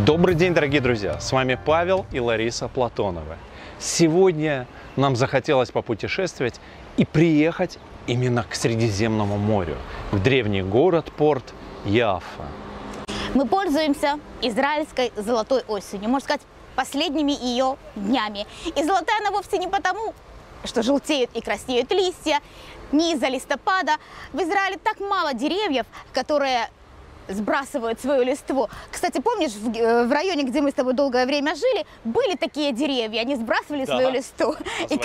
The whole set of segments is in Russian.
Добрый день, дорогие друзья! С вами Павел и Лариса Платоновы. Сегодня нам захотелось попутешествовать и приехать именно к Средиземному морю, в древний город-порт Яффа. Мы пользуемся израильской золотой осенью, можно сказать, последними ее днями. И золотая она вовсе не потому, что желтеют и краснеют листья, не из-за листопада. В Израиле так мало деревьев, которые сбрасывают свою листву. Кстати, помнишь, в районе, где мы с тобой долгое время жили, были такие деревья, они сбрасывали свою листву. И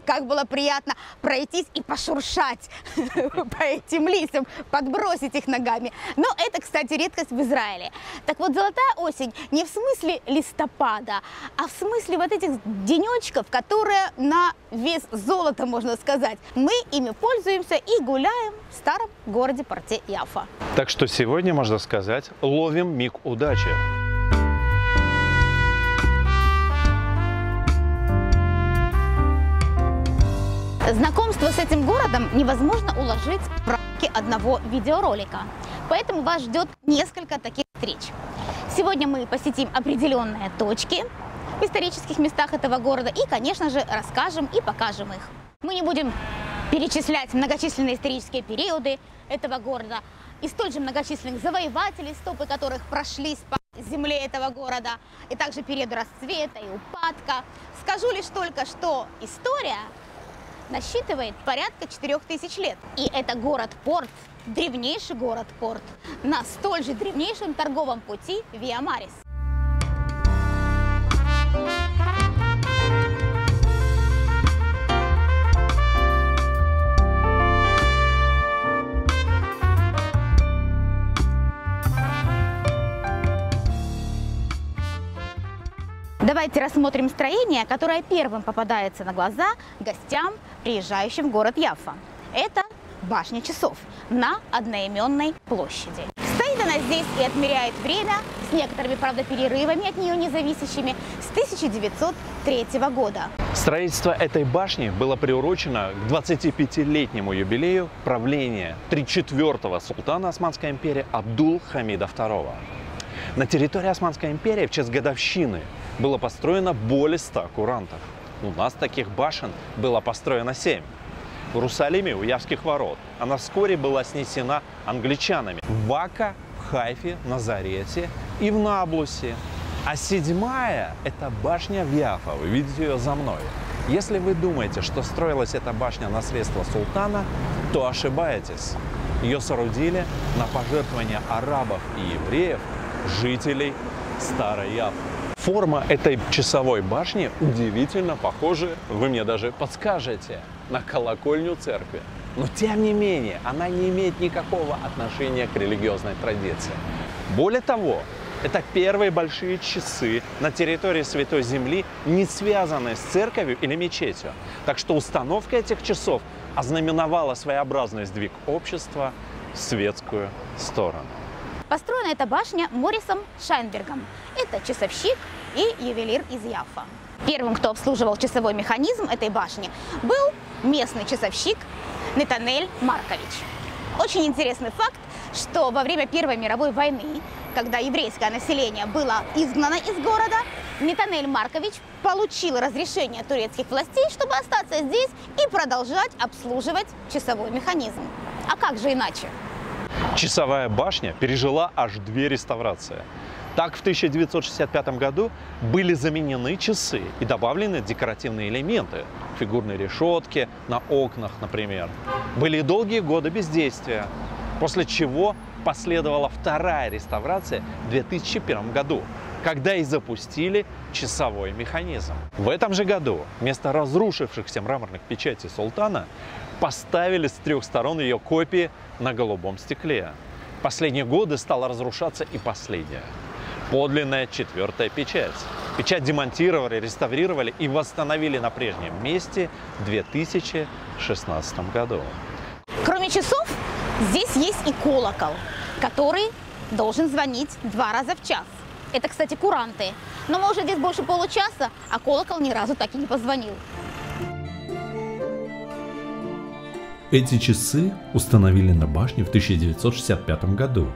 как было приятно пройтись и пошуршать по этим листьям, подбросить их ногами. Но это, кстати, редкость в Израиле. Так вот, золотая осень не в смысле листопада, а в смысле вот этих денечков, которые на вес золота, можно сказать. Мы ими пользуемся и гуляем в старом городе-порте Яффа. Так что сегодня, можно сказать, ловим миг удачи. Знакомство с этим городом невозможно уложить в рамки одного видеоролика. Поэтому вас ждет несколько таких встреч. Сегодня мы посетим определенные точки в исторических местах этого города и, конечно же, расскажем и покажем их. Мы не будем перечислять многочисленные исторические периоды этого города и столь же многочисленных завоевателей, стопы которых прошлись по земле этого города, и также периоды расцвета и упадка. Скажу лишь только, что история насчитывает порядка 4000 лет. И это город-порт, древнейший город-порт, на столь же древнейшем торговом пути Виа Марис. Давайте рассмотрим строение, которое первым попадается на глаза гостям, приезжающим в город Яффа. Это башня часов на одноименной площади. Стоит она здесь и отмеряет время, с некоторыми, правда, перерывами от нее независящими, с 1903 года. Строительство этой башни было приурочено к 25-летнему юбилею правления 34-го султана Османской империи Абдул-Хамида II. На территории Османской империи в честь годовщины было построено более 100 курантов. У нас таких башен было построено 7. В Иерусалиме у Явских ворот. Она вскоре была снесена англичанами в Акка, в Хайфе, Назарете и в Наблусе. А 7-я – это башня в Яффа. Вы видите ее за мной. Если вы думаете, что строилась эта башня на средства султана, то ошибаетесь. Ее соорудили на пожертвования арабов и евреев, жителей Старой Яффы. Форма этой часовой башни удивительно похожа, вы мне даже подскажете, на колокольню церкви. Но тем не менее, она не имеет никакого отношения к религиозной традиции. Более того, это первые большие часы на территории Святой Земли, не связанные с церковью или мечетью. Так что установка этих часов ознаменовала своеобразный сдвиг общества в светскую сторону. Построена эта башня Морисом Шайнбергом. Это часовщик и ювелир из Яффа. Первым, кто обслуживал часовой механизм этой башни, был местный часовщик Нетанель Маркович. Очень интересный факт, что во время Первой мировой войны, когда еврейское население было изгнано из города, Нетанель Маркович получил разрешение турецких властей, чтобы остаться здесь и продолжать обслуживать часовой механизм. А как же иначе? Часовая башня пережила аж 2 реставрации. Так, в 1965 году были заменены часы и добавлены декоративные элементы, фигурные решетки на окнах, например. Были долгие годы бездействия, после чего последовала 2-я реставрация в 2001 году, когда и запустили часовой механизм. В этом же году вместо разрушившихся мраморных печатей султана поставили с 3 сторон ее копии на голубом стекле. В последние годы стала разрушаться и последняя, подлинная 4-я печать. Печать демонтировали, реставрировали и восстановили на прежнем месте в 2016 году. Кроме часов, здесь есть и колокол, который должен звонить 2 раза в час. Это, кстати, куранты. Но мы уже здесь больше получаса, а колокол ни разу так и не позвонил. Эти часы установили на башне в 1965 году,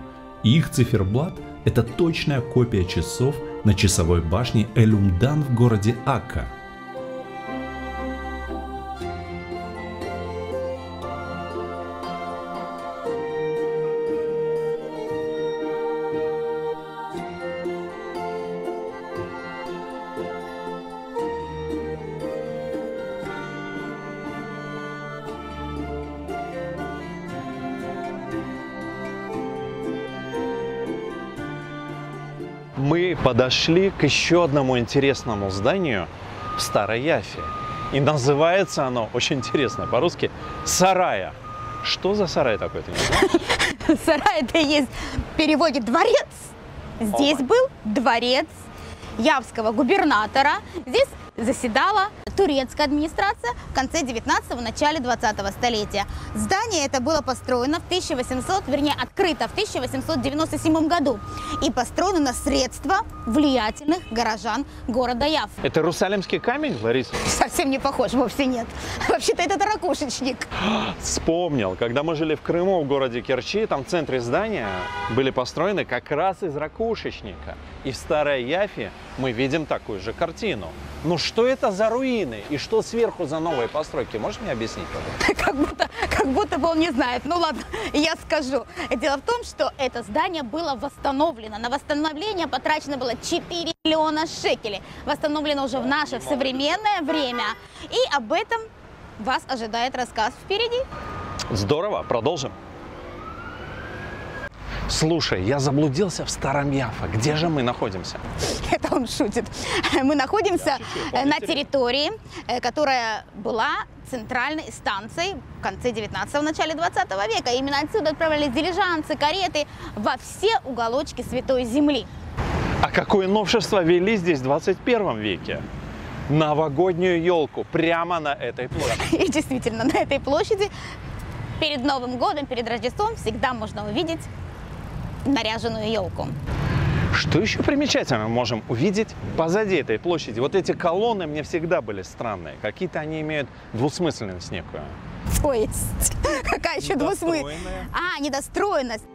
и их циферблат Это точная копия часов на часовой башне Эль-Умдан в городе Акка. Мы подошли к еще одному интересному зданию в Старой Яффе. И называется оно, очень интересно по-русски, Сарая. Что за сарай такой, ты не знаешь? Сарай — это и есть в переводе дворец. Здесь был дворец явского губернатора. Здесь заседала турецкая администрация в конце 19-го, начале 20-го столетия. Здание это было построено открыто в 1897 году и построено на средства влиятельных горожан города Яффы. Это Иерусалимский камень, Лариса? Совсем не похож, вовсе нет. Вообще-то это ракушечник. Вспомнил, когда мы жили в Крыму, в городе Керчи, там в центре здания были построены как раз из ракушечника. И в Старой Яффе мы видим такую же картину. Ну что это за руины и что сверху за новые постройки? Можешь мне объяснить, пожалуйста? Как будто бы он не знает. Ну ладно, я скажу. Дело в том, что это здание было восстановлено. На восстановление потрачено было 4 миллиона шекелей. Восстановлено уже в наше современное время. И об этом вас ожидает рассказ впереди. Здорово, продолжим. Слушай, я заблудился в Старом Яффе. Где же мы находимся? Это он шутит. Мы находимся на территории, которая была центральной станцией в конце 19-го, начале 20 века. Именно отсюда отправлялись дилижансы, кареты во все уголочки Святой Земли. А какое новшество ввели здесь в 21 веке? Новогоднюю елку прямо на этой площади. И действительно, на этой площади перед Новым годом, перед Рождеством всегда можно увидеть наряженную елку. Что еще примечательно мы можем увидеть позади этой площади? Вот эти колонны мне всегда были странные. Какие-то они имеют двусмысленность некую. То есть? Какая еще двусмысленность? Недостроенность.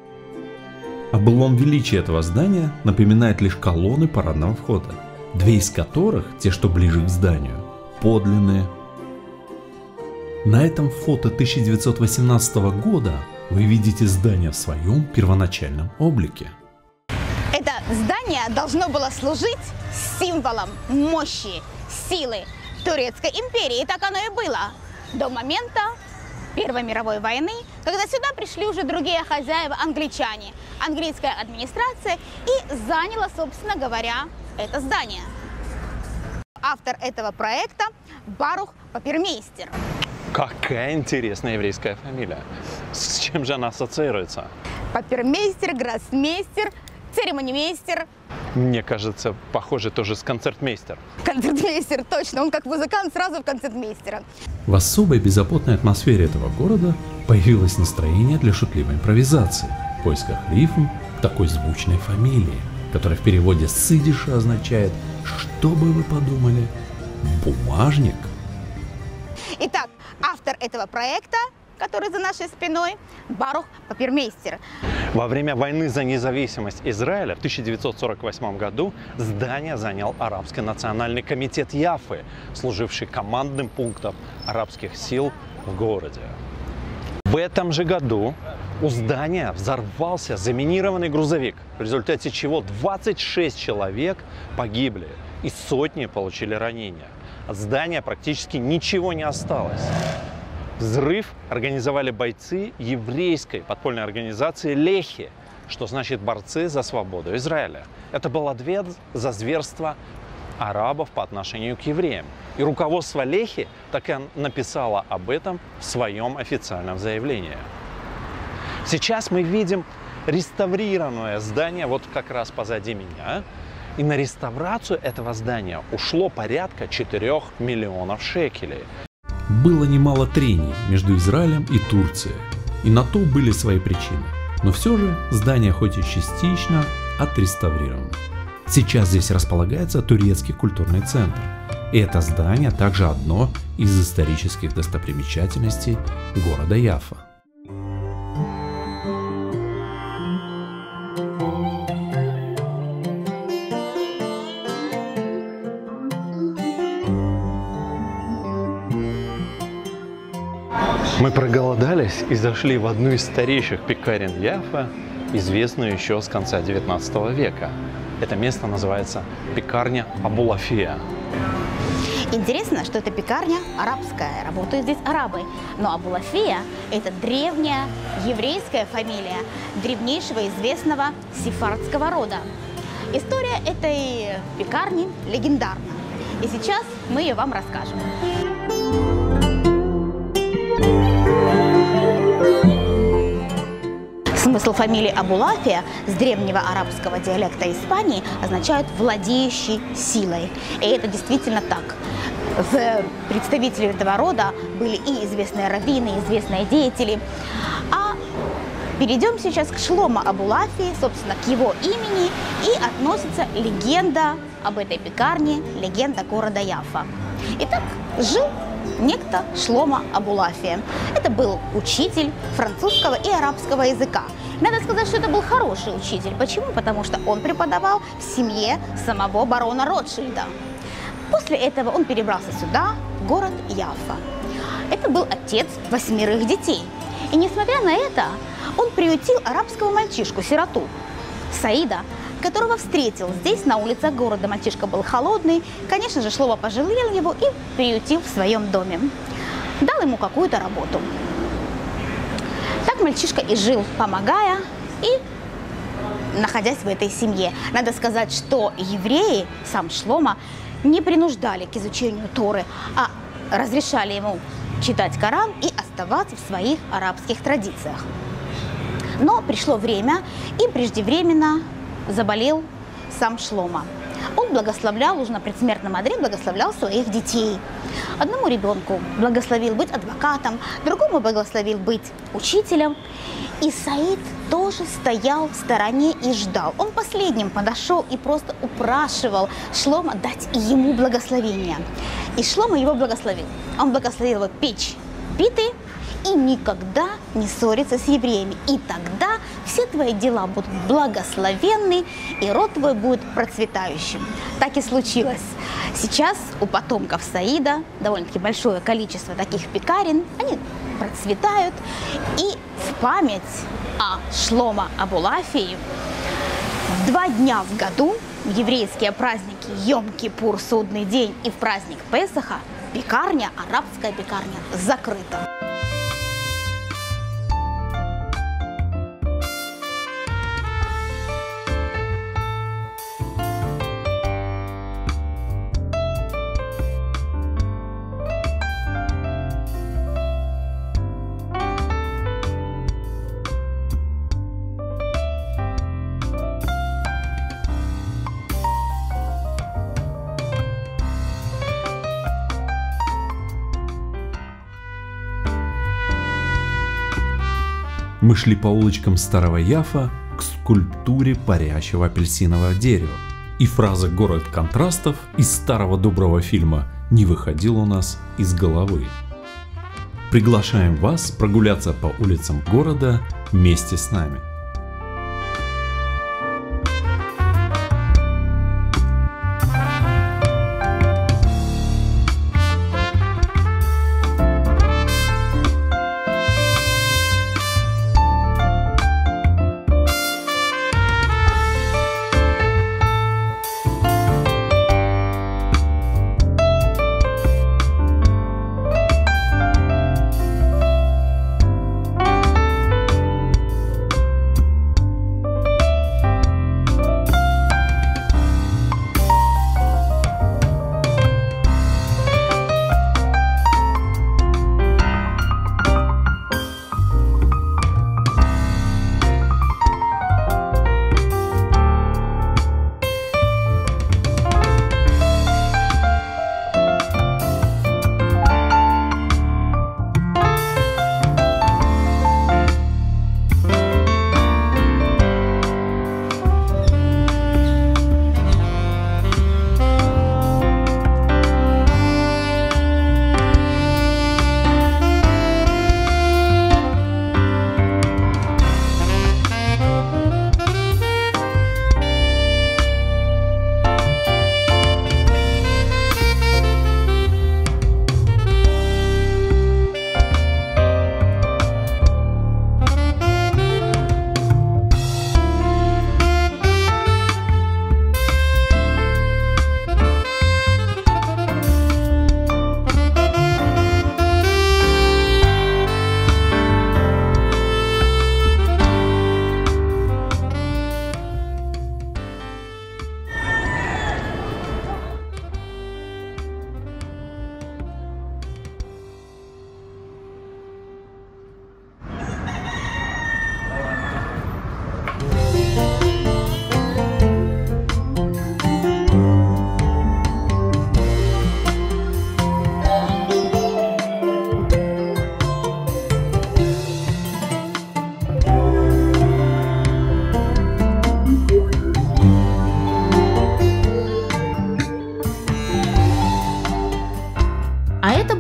О былом величии этого здания напоминают лишь колонны парадного входа, две из которых, те, что ближе к зданию, подлинные. На этом фото 1918 года вы видите здание в своем первоначальном облике. Это здание должно было служить символом мощи, силы Турецкой империи. И так оно и было до момента Первой мировой войны, когда сюда пришли уже другие хозяева, англичане, английская администрация, и заняла, собственно говоря, это здание. Автор этого проекта Барух Папирмейстер. Какая интересная еврейская фамилия. С чем же она ассоциируется? Папирмейстер, гроссмейстер, церемонимейстер. Мне кажется, похоже тоже с концертмейстер. Концертмейстер, точно. Он как музыкант сразу в концертмейстера. В особой беззаботной атмосфере этого города появилось настроение для шутливой импровизации в поисках рифм к такой звучной фамилии, которая в переводе с идиша означает «что бы вы подумали? Бумажник». Итак, автор этого проекта, который за нашей спиной, Барух Папирмейстер. Во время войны за независимость Израиля в 1948 году здание занял Арабский национальный комитет Яффы, служивший командным пунктом арабских сил в городе. В этом же году у здания взорвался заминированный грузовик, в результате чего 26 человек погибли и сотни получили ранения. От здания практически ничего не осталось. Взрыв организовали бойцы еврейской подпольной организации Лехи, что значит борцы за свободу Израиля. Это был ответ за зверство арабов по отношению к евреям. И руководство Лехи так и написало об этом в своем официальном заявлении. Сейчас мы видим реставрированное здание вот как раз позади меня. И на реставрацию этого здания ушло порядка 4 миллионов шекелей. Было немало трений между Израилем и Турцией, и на то были свои причины. Но все же здание хоть и частично отреставрировано. Сейчас здесь располагается турецкий культурный центр. И это здание также одно из исторических достопримечательностей города Яффа. Мы проголодались и зашли в одну из старейших пекарен Яффа, известную еще с конца 19 века. Это место называется пекарня Абу-Лафия. Интересно, что эта пекарня арабская, работают здесь арабы. Но Абу-Лафия – это древняя еврейская фамилия древнейшего известного сефардского рода. История этой пекарни легендарна. И сейчас мы ее вам расскажем. Смысл фамилии Абу-Лафия с древнего арабского диалекта Испании означает «владеющий силой». И это действительно так. Представители этого рода были и известные раввины, и известные деятели. А перейдем сейчас к Шломо Абу-Лафии, собственно, к его имени, и относится легенда об этой пекарне, легенда города Яффа. Итак, жил некто Шломо Абу-Лафия. Это был учитель французского и арабского языка. Надо сказать, что это был хороший учитель. Почему? Потому что он преподавал в семье самого барона Ротшильда. После этого он перебрался сюда, в город Яффа. Это был отец 8 детей. И несмотря на это, он приютил арабского мальчишку-сироту, Саида, которого встретил здесь, на улицах города. Мальчишка был холодный. Конечно же, Шломо пожалел его и приютил в своем доме. Дал ему какую-то работу. Так мальчишка и жил, помогая и находясь в этой семье. Надо сказать, что евреи, сам Шломо, не принуждали к изучению Торы, а разрешали ему читать Коран и оставаться в своих арабских традициях. Но пришло время, и преждевременно заболел сам Шломо. Он благословлял, уже на предсмертном одре благословлял своих детей. Одному ребенку благословил быть адвокатом, другому благословил быть учителем. И Саид тоже стоял в стороне и ждал. Он последним подошел и просто упрашивал Шломо дать ему благословение. И Шломо его благословил. Он благословил его печь питы и никогда не ссориться с евреями. И тогда все твои дела будут благословенны, и род твой будет процветающим. Так и случилось. Сейчас у потомков Саида довольно-таки большое количество таких пекарен. Они процветают. И в память о Шломо Абу-Лафии 2 дня в году, в еврейские праздники Йом-Кипур, Судный день, и в праздник Песаха, пекарня, арабская пекарня, закрыта. Мы шли по улочкам старого Яффа к скульптуре парящего апельсинового дерева. И фраза «город контрастов» из старого доброго фильма не выходила у нас из головы. Приглашаем вас прогуляться по улицам города вместе с нами.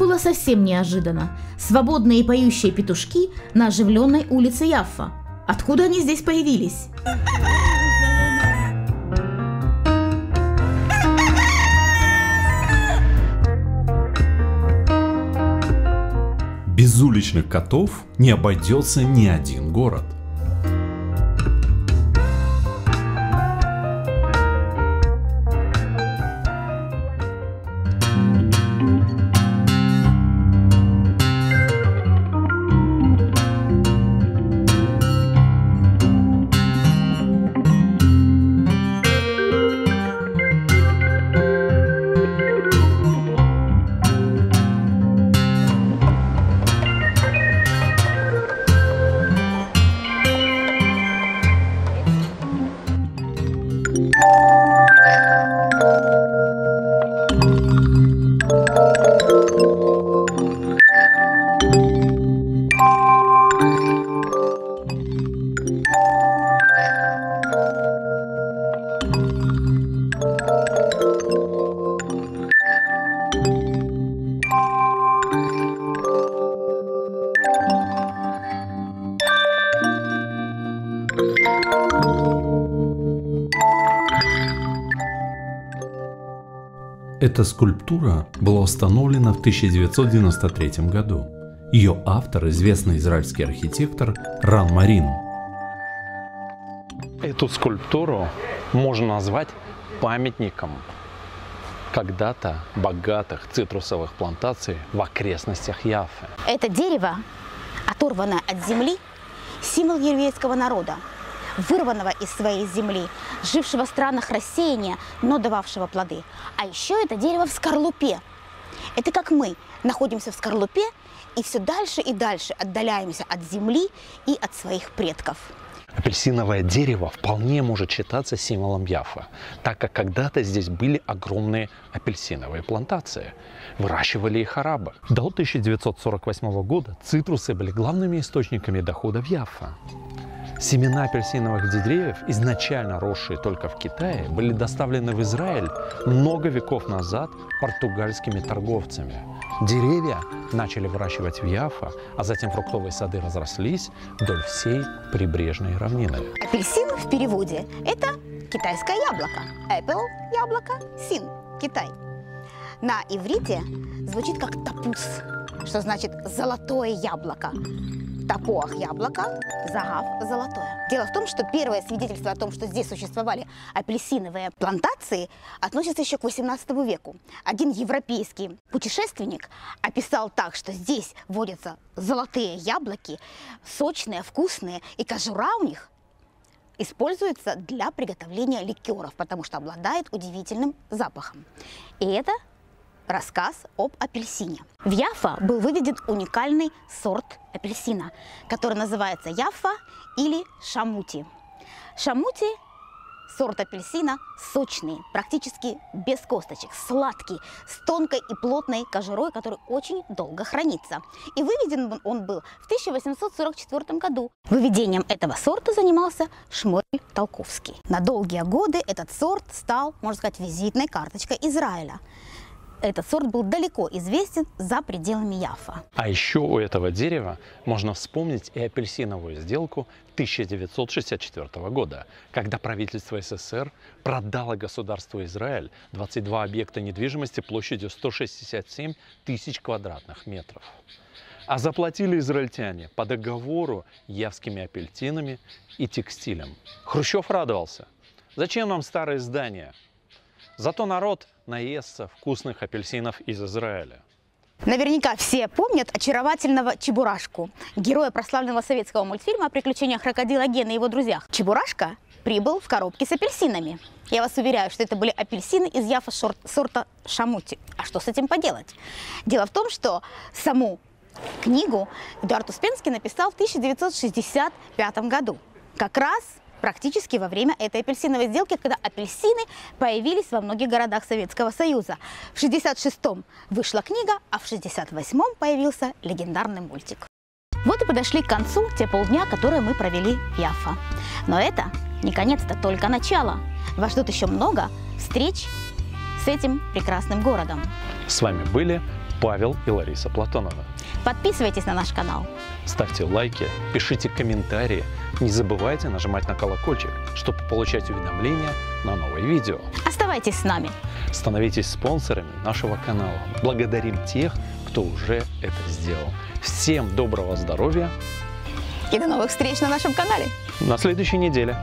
было совсем неожиданно. Свободные поющие петушки на оживленной улице Яффа. Откуда они здесь появились? Без уличных котов не обойдется ни один город. Эта скульптура была установлена в 1993 году. Ее автор – известный израильский архитектор Ран Марин. Эту скульптуру можно назвать памятником когда-то богатых цитрусовых плантаций в окрестностях Яффы. Это дерево, оторванное от земли, символ еврейского народа, вырванного из своей земли, жившего в странах рассеяния, но дававшего плоды. А еще это дерево в скорлупе. Это как мы находимся в скорлупе и все дальше и дальше отдаляемся от земли и от своих предков. Апельсиновое дерево вполне может считаться символом Яффы, так как когда-то здесь были огромные апельсиновые плантации. Выращивали их арабы. До 1948 года цитрусы были главными источниками дохода в Яффе. Семена апельсиновых деревьев, изначально росшие только в Китае, были доставлены в Израиль много веков назад португальскими торговцами. Деревья начали выращивать в Яффе, а затем фруктовые сады разрослись вдоль всей прибрежной равнины. Апельсин в переводе – это китайское яблоко. Apple – яблоко, син – Китай. На иврите звучит как тапус, что значит «золотое яблоко». Тапуах – яблоко, загав – золотое. Дело в том, что первое свидетельство о том, что здесь существовали апельсиновые плантации, относится еще к XVIII веку. Один европейский путешественник описал так, что здесь водятся золотые яблоки, сочные, вкусные, и кожура у них используется для приготовления ликеров, потому что обладает удивительным запахом. И это рассказ об апельсине. В Яффа был выведен уникальный сорт апельсина, который называется Яффа или шамути. Шамути – сорт апельсина сочный, практически без косточек, сладкий, с тонкой и плотной кожурой, который очень долго хранится. И выведен он был в 1844 году. Выведением этого сорта занимался Шмуэль Толковский. На долгие годы этот сорт стал, можно сказать, визитной карточкой Израиля. Этот сорт был далеко известен за пределами Яффа. А еще у этого дерева можно вспомнить и апельсиновую сделку 1964 года, когда правительство СССР продало государству Израиль 22 объекта недвижимости площадью 167 тысяч квадратных метров. А заплатили израильтяне по договору явскими апельсинами и текстилем. Хрущев радовался. Зачем нам старые здания? Зато народ наестся вкусных апельсинов из Израиля. Наверняка все помнят очаровательного Чебурашку, героя прославленного советского мультфильма о приключениях крокодила Гены и его друзьях. Чебурашка прибыл в коробке с апельсинами. Я вас уверяю, что это были апельсины из Яффа сорта шамути. А что с этим поделать? Дело в том, что саму книгу Эдуард Успенский написал в 1965 году. Как раз практически во время этой апельсиновой сделки, когда апельсины появились во многих городах Советского Союза. В 1966-м вышла книга, а в 1968-м появился легендарный мультик. Вот и подошли к концу те полдня, которые мы провели в Яффа. Но это не конец-то, только начало. Вас ждут еще много встреч с этим прекрасным городом. С вами были Павел и Лариса Платоновы. Подписывайтесь на наш канал. Ставьте лайки, пишите комментарии. Не забывайте нажимать на колокольчик, чтобы получать уведомления на новые видео. Оставайтесь с нами. Становитесь спонсорами нашего канала. Благодарим тех, кто уже это сделал. Всем доброго здоровья. И до новых встреч на нашем канале. На следующей неделе.